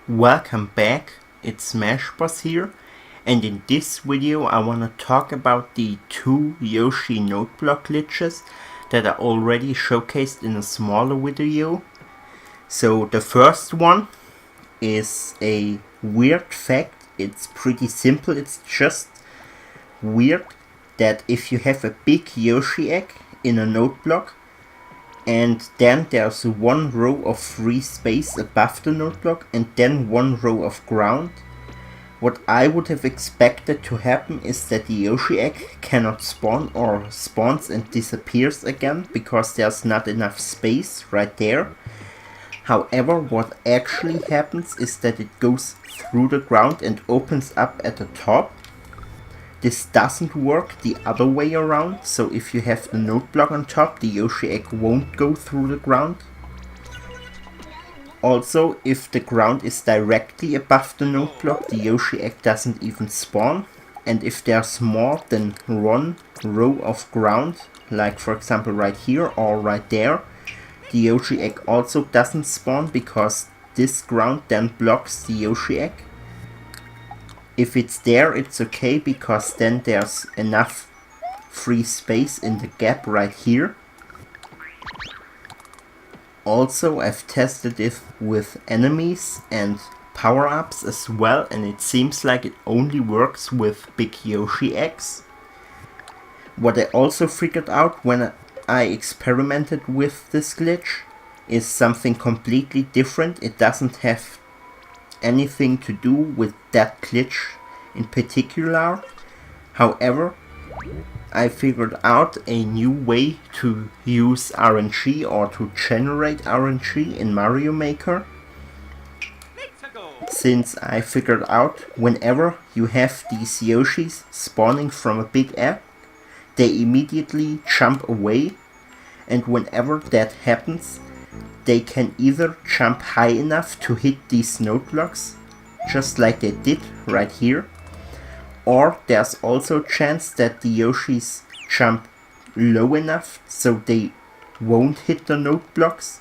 Welcome back, it's Smashboss here, and in this video I wanna talk about the two Yoshi Noteblock glitches that are already showcased in a smaller video. So the first one is a weird fact. It's pretty simple. It's just weird that if you have a big Yoshi egg in a Noteblock and then there's one row of free space above the Noteblock and then one row of ground, what I would have expected to happen is that the Yoshi egg cannot spawn or spawns and disappears again because there's not enough space right there. However, what actually happens is that it goes through the ground and opens up at the top. This doesn't work the other way around, so if you have the Noteblock on top, the Yoshi egg won't go through the ground. Also, if the ground is directly above the Noteblock, the Yoshi egg doesn't even spawn. And if there's more than one row of ground, like for example right here or right there, the Yoshi egg also doesn't spawn because this ground then blocks the Yoshi egg. If it's there, it's okay because then there's enough free space in the gap right here. Also, I've tested it with enemies and power-ups as well, and it seems like it only works with big Yoshi eggs. What I also figured out when I experimented with this glitch is something completely different. It doesn't have anything to do with that glitch in particular. However, I figured out a new way to use RNG or to generate RNG in Mario Maker. Since I figured out whenever you have these Yoshis spawning from a big egg, they immediately jump away, and whenever that happens, they can either jump high enough to hit these Noteblock, just like they did right here, or there's also a chance that the Yoshis jump low enough so they won't hit the Noteblock.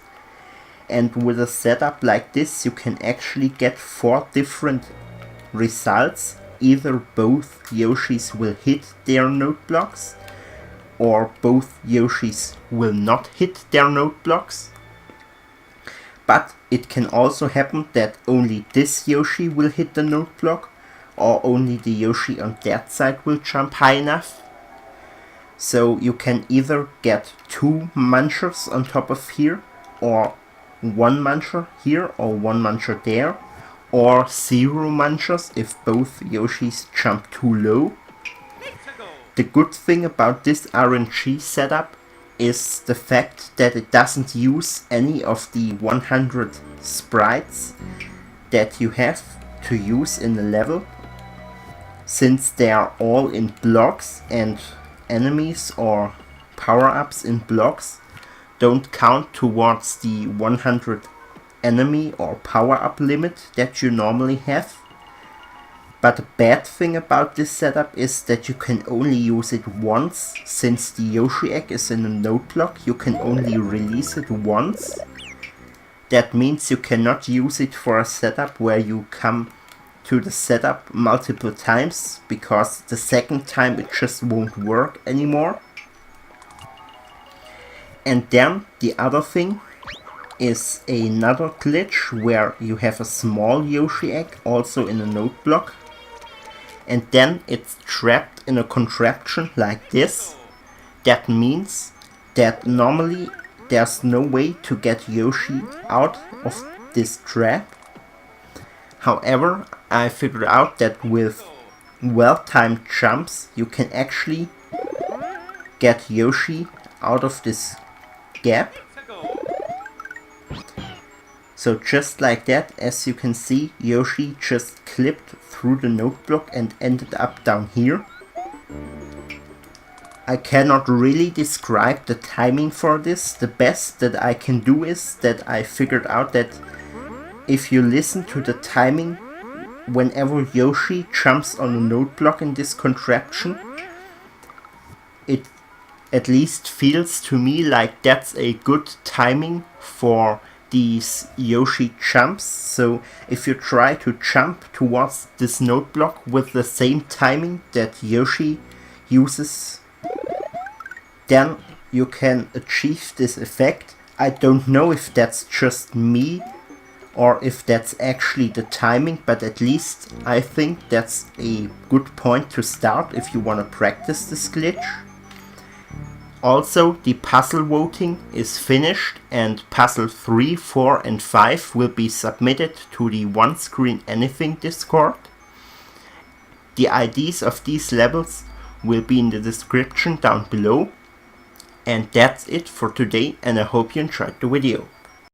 And with a setup like this, you can actually get 4 different results. Either both Yoshis will hit their Noteblock, or both Yoshis will not hit their Noteblock. But it can also happen that only this Yoshi will hit the Noteblock, or only the Yoshi on that side will jump high enough. So you can either get 2 munchers on top of here, or 1 muncher here, or 1 muncher there, or 0 munchers if both Yoshis jump too low. The good thing about this RNG setup is the fact that it doesn't use any of the 100 sprites that you have to use in the level, since they are all in blocks and enemies or power-ups in blocks don't count towards the 100 enemy or power-up limit that you normally have. But the bad thing about this setup is that you can only use it once. Since the Yoshi egg is in a Noteblock, you can only release it once. That means you cannot use it for a setup where you come to the setup multiple times, because the second time it just won't work anymore. And then the other thing is another glitch where you have a small Yoshi egg also in a Noteblock, and then it's trapped in a contraption like this. That means that normally there's no way to get Yoshi out of this trap. However, I figured out that with well-timed jumps you can actually get Yoshi out of this gap. So just like that, as you can see, Yoshi just clipped through the Noteblock and ended up down here. I cannot really describe the timing for this. The best that I can do is that I figured out that if you listen to the timing whenever Yoshi jumps on a Noteblock in this contraption, it at least feels to me like that's a good timing for these Yoshi jumps. So if you try to jump towards this note block with the same timing that Yoshi uses, then you can achieve this effect. I don't know if that's just me or if that's actually the timing, but at least I think that's a good point to start if you want to practice this glitch. Also, the puzzle voting is finished, and puzzle 3, 4 and 5 will be submitted to the One Screen Anything Discord. The IDs of these levels will be in the description down below. And that's it for today, and I hope you enjoyed the video.